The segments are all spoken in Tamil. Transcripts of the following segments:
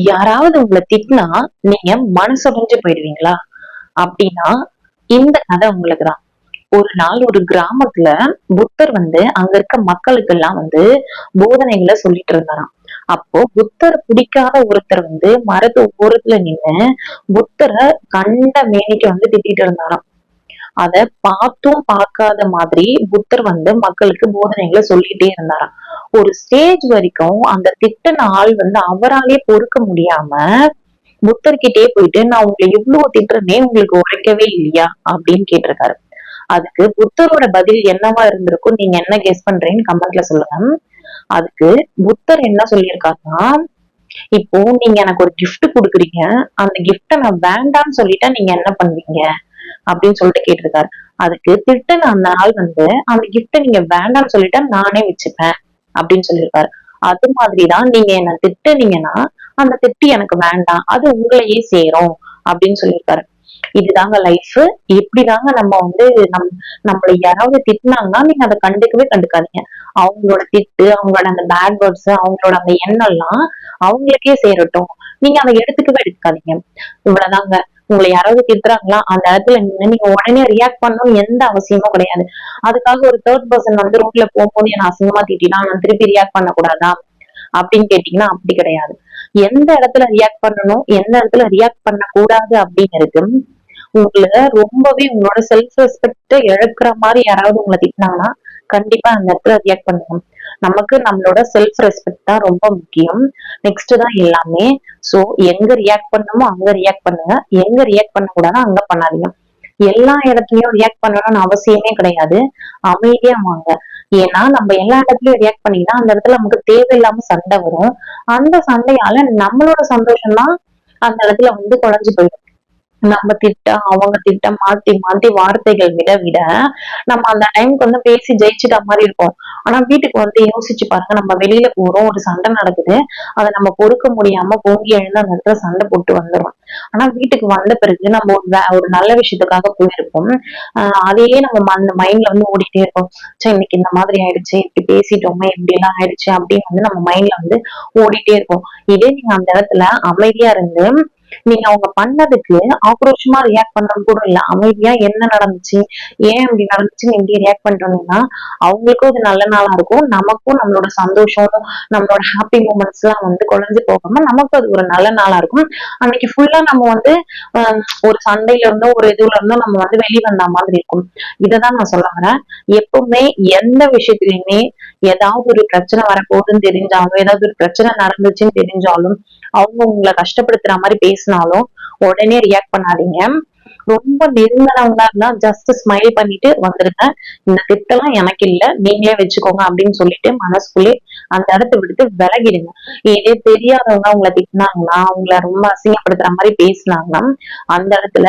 யாராவது உங்களை திட்டினா நீங்க மனசுடைஞ்சு போயிடுவீங்களா? அப்படின்னா இந்த கதை உங்களுக்குதான். ஒரு நாள் ஒரு கிராமத்துல புத்தர் அங்க இருக்க மக்களுக்கு எல்லாம் போதனைகளை சொல்லிட்டு இருந்தாராம். அப்போ புத்தர் பிடிக்காத ஒருத்தர் மரத்து ஓரத்துல நின்னு புத்தரை கண்ட மேனிக்கு திட்டிட்டு இருந்தாராம். அத பார்த்தும் பார்க்காத மாதிரி புத்தர் மக்களுக்கு போதனைகளை சொல்லிட்டே இருந்தாராம். ஒரு ஸ்டேஜ் வரைக்கும் அந்த திட்டின ஆள் அவராலே பொறுக்க முடியாம புத்தர்கிட்டயே போயிட்டு, நான் உங்களை இவ்வளவு திட்டுறேனே உங்களுக்கு உரைக்கவே இல்லையா அப்படின்னு கேட்டிருக்காரு. அதுக்கு புத்தரோட பதில் என்னவா இருந்திருக்கும், நீங்க என்ன கெஸ் பண்றீங்கன்னு கமெண்ட்ல சொல்லுங்க. அதுக்கு புத்தர் என்ன சொல்லியிருக்காருன்னா, இப்போ நீங்க எனக்கு ஒரு gift குடுக்குறீங்க, அந்த gift நான் வேண்டாம்னு சொல்லிட்டா நீங்க என்ன பண்ணுவீங்க அப்படின்னு சொல்லிட்டு கேட்டிருக்காரு. அதுக்கு திட்டுன அந்த ஆள் அந்த gift நீங்க வேண்டாம்னு சொல்லிட்டா நானே வச்சுப்பேன் அப்படின்னு சொல்லியிருக்காரு. அது மாதிரிதான் நீங்க என்ன திட்டுனீங்கன்னா அந்த திட்டு எனக்கு வேண்டாம், அது உங்களையே சேரும் அப்படின்னு சொல்லியிருக்காரு. இதுதாங்க லைஃப். இப்படிதாங்க நம்ம நம்மள யாராவது திட்டினாங்கன்னா நீங்க அதை கண்டுக்கவே கண்டுக்காதீங்க. அவங்களோட திட்டு, அவங்களோட அந்த பேட் வேர்ட்ஸ், அவங்களோட அந்த எண்ணம் எல்லாம் அவங்களுக்கே சேரட்டும். நீங்க அதை எடுத்துக்கவே எடுக்காதீங்க. இவ்வளவுதாங்க. உங்களை யாராவது திட்டுறாங்களா, அந்த இடத்துல நின்னு நீங்க உடனே ரியாக்ட் பண்ணணும்னு எந்த அவசியமும் கிடையாது. அதுக்காக ஒரு தேர்ட் பர்சன் ரோட்ல போகும்போது என்ன அசிங்கமா திட்டினா நான் திருப்பி ரியாக்ட் பண்ணக்கூடாதா அப்படின்னு கேட்டீங்கன்னா அப்படி கிடையாது. எந்த இடத்துல ரியாக்ட் பண்ணணும், எந்த இடத்துல ரியாக்ட் பண்ணக்கூடாது அப்படிங்கிறது உங்களை ரொம்பவே உங்களோட செல்ஃப் ரெஸ்பெக்ட இழக்கிற மாதிரி யாராவது உங்களை திட்டினாங்கன்னா கண்டிப்பா அந்த இடத்துல ரியாக்ட் பண்ணுங்க. நமக்கு நம்மளோட செல்ஃப் ரெஸ்பெக்ட் தான் ரொம்ப முக்கியம். நெக்ஸ்ட் தான் எல்லாமே. சோ எங்க ரியாக்ட் பண்ணணுமோ அங்க ரியாக்ட் பண்ணுங்க, எங்க ரியாக்ட் பண்ணக்கூடாதோ அங்க பண்ணாதீங்க. எல்லா இடத்துலயும் ரியாக்ட் பண்ணணும்னு அவசியமே கிடையாது. அமைதியா வாங்க. ஏன்னா நம்ம எல்லா இடத்துலயும் ரியாக்ட் பண்ணினா அந்த இடத்துல நமக்கு தேவையில்லாம சண்டை வரும். அந்த சண்டையால நம்மளோட சந்தோஷம் தான் அந்த இடத்துல குறைஞ்சு போயிடும். நம்ம திட்ட அவங்க திட்ட மாத்தி மாத்தி வார்த்தைகள் விட விட நம்ம அந்த டைமுக்கு பேசி ஜெயிச்சுட்ட மாதிரி இருக்கும். ஆனா வீட்டுக்கு யோசிச்சு பாருங்க, நம்ம வெளியில போறோம், ஒரு சண்டை நடக்குது, அதை நம்ம பொறுக்க முடியாம பொங்கி எழுந்து அந்த இடத்துல சண்டை போட்டு வந்துடும். ஆனா வீட்டுக்கு வந்த பிறகு நம்ம ஒரு நல்ல விஷயத்துக்காக போயிருப்போம். அதையே நம்ம அந்த மைண்ட்ல ஓடிட்டே இருக்கோம். சரி இன்னைக்கு இந்த மாதிரி ஆயிடுச்சு, இப்படி பேசிட்டோமே, இப்படி எல்லாம் ஆயிடுச்சு அப்படின்னு நம்ம மைண்ட்ல ஓடிட்டே இருக்கோம். இதே நீங்க அந்த இடத்துல அமைதியா இருந்து நீங்க அவங்க பண்ணதுக்கு ஆக்ரோஷமா ரியாக்ட் பண்றது கூட இல்ல, அமைதியா என்ன நடந்துச்சு, ஏன் இப்படி நடந்துச்சுன்னு எப்படி ரியாக்ட் பண்றோம்னா அவங்களுக்கும் அது நல்ல நாளா இருக்கும், நமக்கும் நம்மளோட சந்தோஷம், நம்மளோட ஹாப்பி மூமெண்ட்ஸ் எல்லாம் குறைஞ்சு போகாம நமக்கு அது ஒரு நல்ல நாளா இருக்கும். அன்னைக்கு ஃபுல்லா நம்ம ஒரு சண்டையில இருந்தோ ஒரு இதுல இருந்தோ நம்ம வெளி வந்த மாதிரி இருக்கும். இததான் நான் சொல்ல வரேன். எப்பவுமே எந்த விஷயத்திலயுமே ஏதாவது ஒரு பிரச்சனை வரப்போகுதுன்னு தெரிஞ்சாலும், ஏதாவது ஒரு பிரச்சனை நடந்துச்சுன்னு தெரிஞ்சாலும், அவங்க உங்களை கஷ்டப்படுத்துற மாதிரி பேசினாலும் உடனே ரியாக்ட் பண்ணாதீங்க. ரொம்ப நெருங்கினவங்களா இருந்தா ஜஸ்ட் ஸ்மைல் பண்ணிட்டு வந்துருங்க. இந்த திட்டெல்லாம் எனக்கு இல்ல, நீங்களே வச்சுக்கோங்க அப்படின்னு சொல்லிட்டு மனசுக்குள்ளே அந்த இடத்த விடுத்து விலகிடுங்க. இதே தெரியாதவங்க உங்களை திட்டினாங்கன்னா, அவங்கள ரொம்ப அசிங்கப்படுத்துற மாதிரி பேசினாங்கன்னா அந்த இடத்துல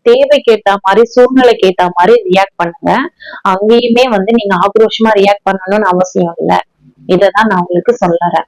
தேவைக்கு ஏத்த மாதிரி, சூழ்நிலைக்கு ஏத்த மாதிரி ரியாக்ட் பண்ணுங்க. அங்கேயுமே நீங்க ஆக்ரோஷமா ரியாக்ட் பண்ணணும்னு அவசியம் இல்லை. இததான் நான் உங்களுக்கு சொல்லுறேன்.